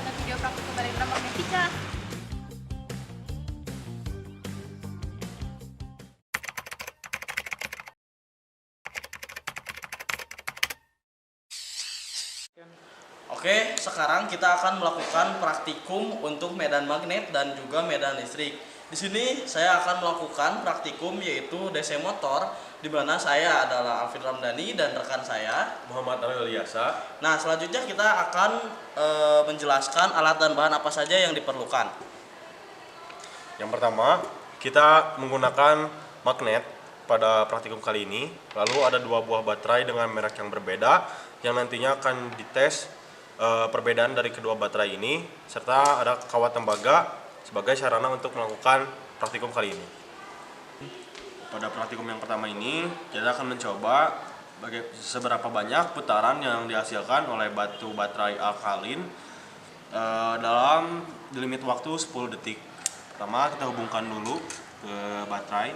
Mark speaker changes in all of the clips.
Speaker 1: dengan video praktikum dari magnetika.
Speaker 2: Oke, sekarang kita akan melakukan praktikum untuk medan magnet dan juga medan listrik. Di sini saya akan melakukan praktikum yaitu DC motor, di mana saya adalah Alvin Ramdhani dan rekan saya
Speaker 3: Muhammad Aril Yasa.
Speaker 2: Nah, selanjutnya kita akan menjelaskan alat dan bahan apa saja yang diperlukan.
Speaker 3: Yang pertama, kita menggunakan magnet pada praktikum kali ini. Lalu ada 2 buah baterai dengan merek yang berbeda yang nantinya akan dites perbedaan dari kedua baterai ini, serta ada kawat tembaga sebagai sarana untuk melakukan praktikum kali ini. Pada praktikum yang pertama ini, kita akan mencoba seberapa banyak putaran yang dihasilkan oleh batu baterai alkalin dalam limit waktu 10 detik. Pertama, kita hubungkan dulu ke baterai,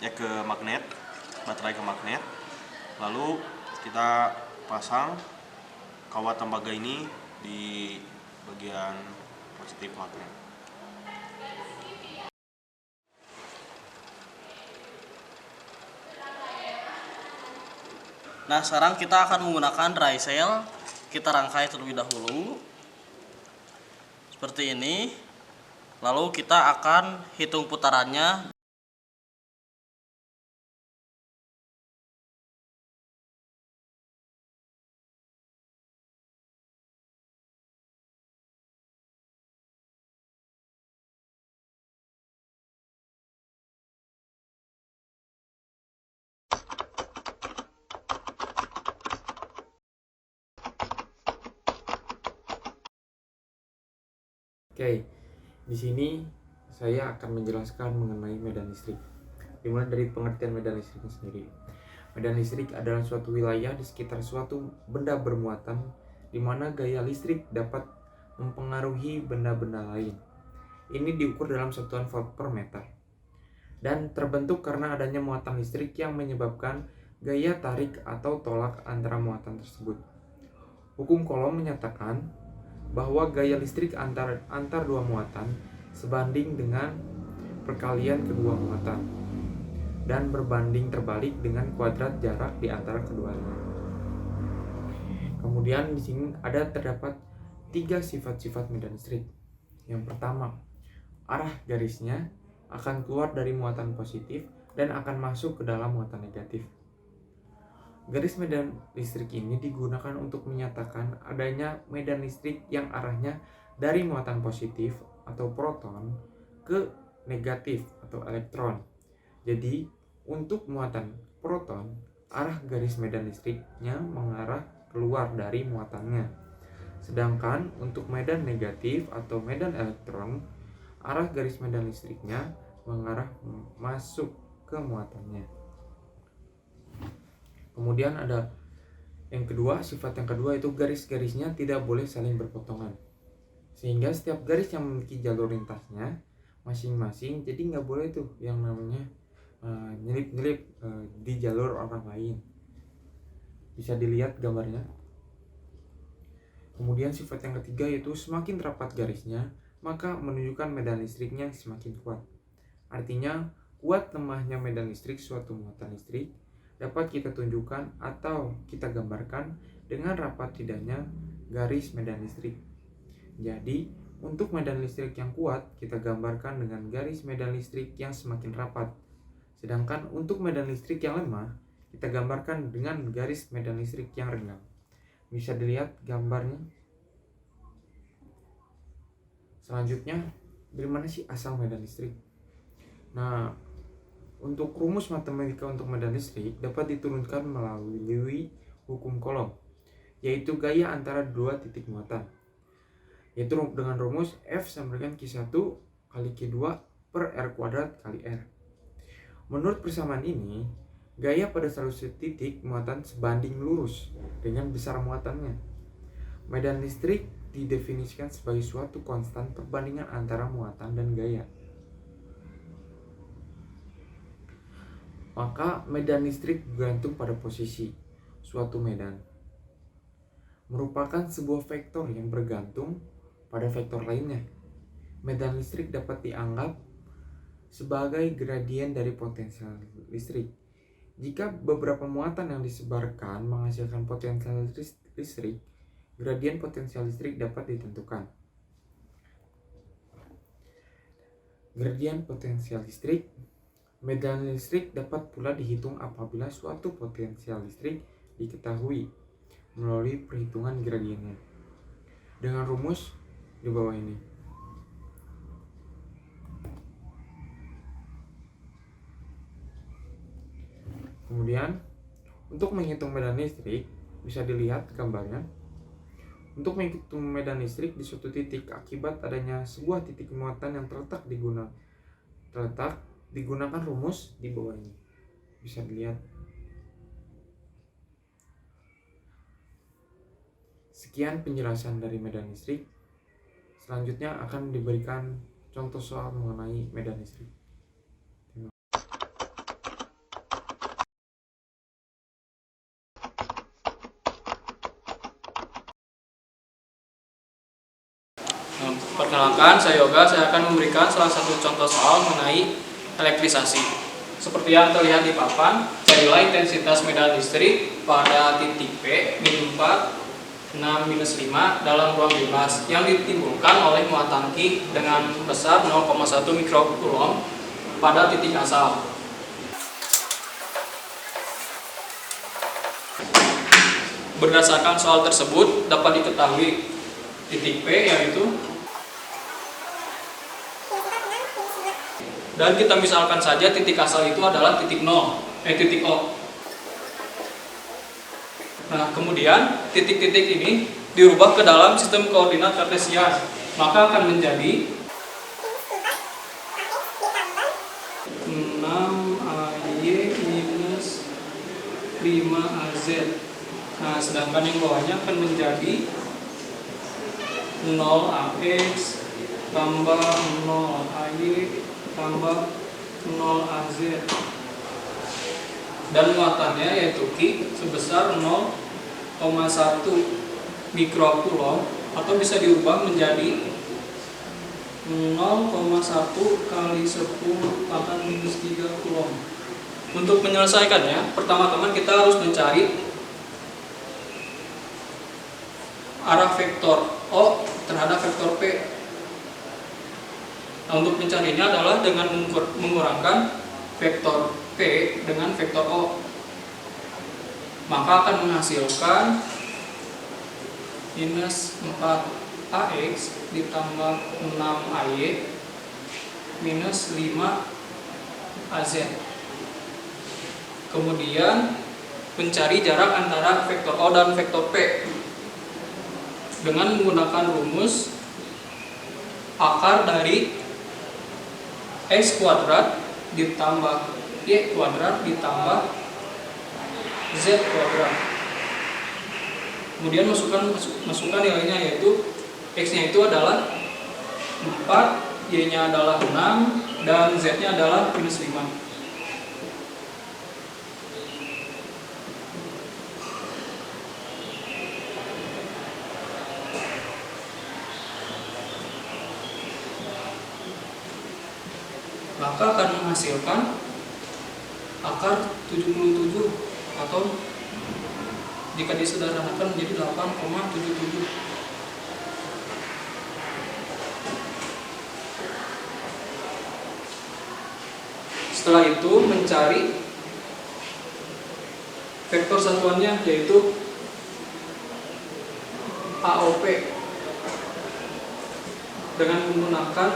Speaker 3: ke magnet, baterai ke magnet. Lalu kita pasang kawat tembaga ini di bagian positif magnet.
Speaker 2: Nah, sekarang kita akan menggunakan dry cell. Kita rangkai terlebih dahulu seperti ini. Lalu kita akan hitung putarannya.
Speaker 4: Oke, di sini saya akan menjelaskan mengenai medan listrik. Dimulai dari pengertian medan listriknya sendiri. Medan listrik adalah suatu wilayah di sekitar suatu benda bermuatan di mana gaya listrik dapat mempengaruhi benda-benda lain. Ini diukur dalam satuan volt per meter dan terbentuk karena adanya muatan listrik yang menyebabkan gaya tarik atau tolak antara muatan tersebut. Hukum Coulomb menyatakan bahwa gaya listrik antar dua muatan sebanding dengan perkalian kedua muatan dan berbanding terbalik dengan kuadrat jarak di antara keduanya. Kemudian di sini terdapat 3 sifat-sifat medan listrik. Yang pertama, arah garisnya akan keluar dari muatan positif dan akan masuk ke dalam muatan negatif. Garis medan listrik ini digunakan untuk menyatakan adanya medan listrik yang arahnya dari muatan positif atau proton ke negatif atau elektron. Jadi, untuk muatan proton, arah garis medan listriknya mengarah keluar dari muatannya. Sedangkan untuk medan negatif atau medan elektron, arah garis medan listriknya mengarah masuk ke muatannya. Kemudian ada sifat yang kedua itu garis-garisnya tidak boleh saling berpotongan. Sehingga setiap garis yang memiliki jalur lintasnya masing-masing, jadi nggak boleh tuh yang namanya nyelip-nyelip di jalur orang lain. Bisa dilihat gambarnya. Kemudian sifat yang ketiga yaitu semakin rapat garisnya, maka menunjukkan medan listriknya semakin kuat. Artinya, kuat lemahnya medan listrik suatu muatan listrik dapat kita tunjukkan atau kita gambarkan dengan rapat tidaknya garis medan listrik. Jadi, untuk medan listrik yang kuat, kita gambarkan dengan garis medan listrik yang semakin rapat. Sedangkan untuk medan listrik yang lemah, kita gambarkan dengan garis medan listrik yang renggang. Bisa dilihat gambarnya. Selanjutnya, dari mana sih asal medan listrik? Nah, untuk rumus matematika untuk medan listrik dapat diturunkan melalui hukum Coulomb, yaitu gaya antara 2 titik muatan, yaitu dengan rumus F sama dengan Q1 kali Q2 per R kuadrat kali R. Menurut persamaan ini, gaya pada salah satu titik muatan sebanding lurus dengan besar muatannya. Medan listrik didefinisikan sebagai suatu konstan perbandingan antara muatan dan gaya. Maka medan listrik bergantung pada posisi suatu medan. merupakan sebuah vektor yang bergantung pada vektor lainnya. Medan listrik dapat dianggap sebagai gradien dari potensial listrik. Jika beberapa muatan yang disebarkan menghasilkan potensial listrik, gradien potensial listrik dapat ditentukan. Gradien potensial listrik. Medan listrik dapat pula dihitung apabila suatu potensial listrik diketahui melalui perhitungan gradiennya dengan rumus di bawah ini. Kemudian, untuk menghitung medan listrik, bisa dilihat gambarnya. Untuk menghitung medan listrik di suatu titik akibat adanya sebuah titik muatan yang digunakan rumus di bawah ini. Bisa dilihat. Sekian penjelasan dari medan listrik. Selanjutnya akan diberikan contoh soal mengenai medan listrik.
Speaker 5: Perkenalkan, saya Yoga. Saya akan memberikan salah satu contoh soal mengenai elektrisasi. Seperti yang terlihat di papan, carilah intensitas medan listrik pada titik P, min 4, 6, minus 5 dalam ruang bebas yang ditimbulkan oleh muatan Q dengan besar 0,1 mikrocoulomb pada titik asal. Berdasarkan soal tersebut, dapat diketahui titik P yaitu, dan kita misalkan saja titik asal itu adalah titik O. Nah, kemudian titik-titik ini dirubah ke dalam sistem koordinat kartesian, maka akan menjadi 6AY minus 5AZ. Nah, sedangkan yang bawahnya akan menjadi 0AX tambah 0AY tambah 0AZ, dan muatannya yaitu Q sebesar 0,1 mikrocoulomb, atau bisa diubah menjadi 0,1 kali 10 pangkat minus 3 coulomb. Untuk menyelesaikannya, pertama-tama kita harus mencari arah vektor O terhadap vektor P. Nah, untuk mencarinya adalah dengan mengurangkan vektor P dengan vektor O. Maka akan menghasilkan minus 4AX ditambah 6AY minus 5AZ. Kemudian mencari jarak antara vektor O dan vektor P dengan menggunakan rumus akar dari X kuadrat ditambah Y kuadrat ditambah Z kuadrat. Kemudian masukkan nilainya, yaitu X-nya itu adalah 4, Y-nya adalah 6, dan Z-nya adalah minus 5. Maka akan menghasilkan akar 77, atau jika disederhanakan menjadi 8,77. Setelah itu mencari vektor satuannya, yaitu AOP, dengan menggunakan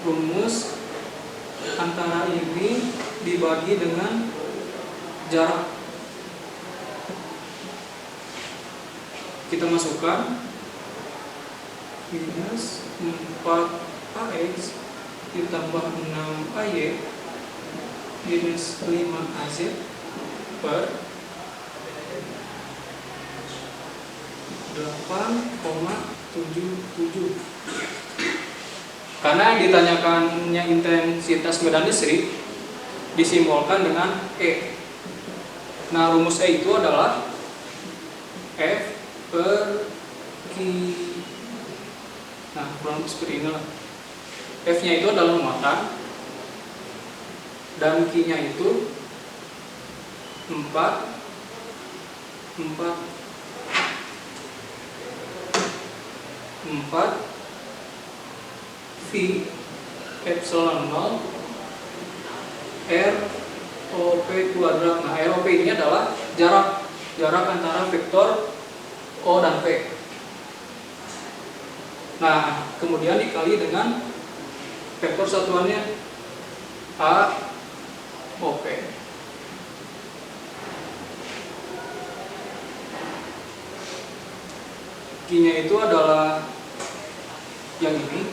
Speaker 5: rumus antara ini dibagi dengan jarak. Kita masukkan minus 4AX ditambah 6AY minus 5AZ per 8,77. Karena ditanyakannya intensitas medan listrik, disimbolkan dengan E. Nah, rumus E itu adalah F per Q. Nah, kurang lebih seperti inilah. F-nya itu adalah muatan dan Q-nya itu 4 V epsilon 0 ROP kuadrat. Nah, ROP ini adalah jarak antara vektor O dan P. Nah, kemudian dikali dengan vektor satuannya A OP. Q-nya itu adalah yang ini,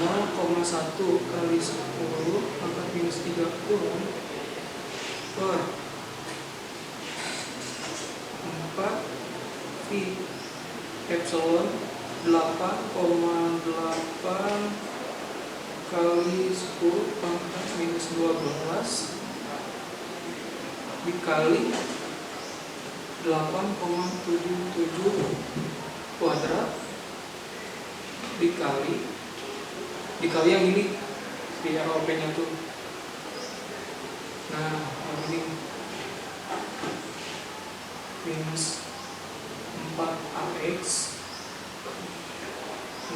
Speaker 5: 0,1 kali 10 pangkat minus 30 per 4 V epsilon 8,8 kali 10 pangkat minus 12 dikali 8,77 kuadrat dikali yang ini di ROP nya tuh. Nah, yang ini minus 4AX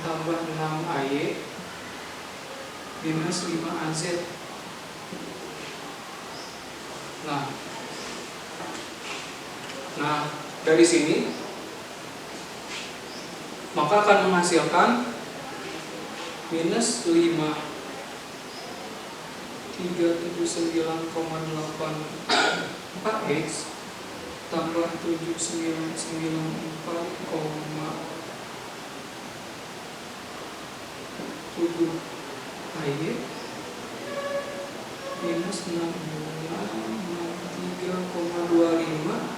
Speaker 5: tambah 6AY minus 5AZ. Nah, dari sini maka akan menghasilkan minus 379,84X tambah 7 AY minus 3,25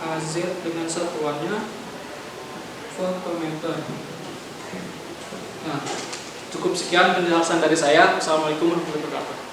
Speaker 5: AZ dengan satuannya volt per meter. Nah, cukup sekian penjelasan dari saya. Assalamualaikum warahmatullahi wabarakatuh.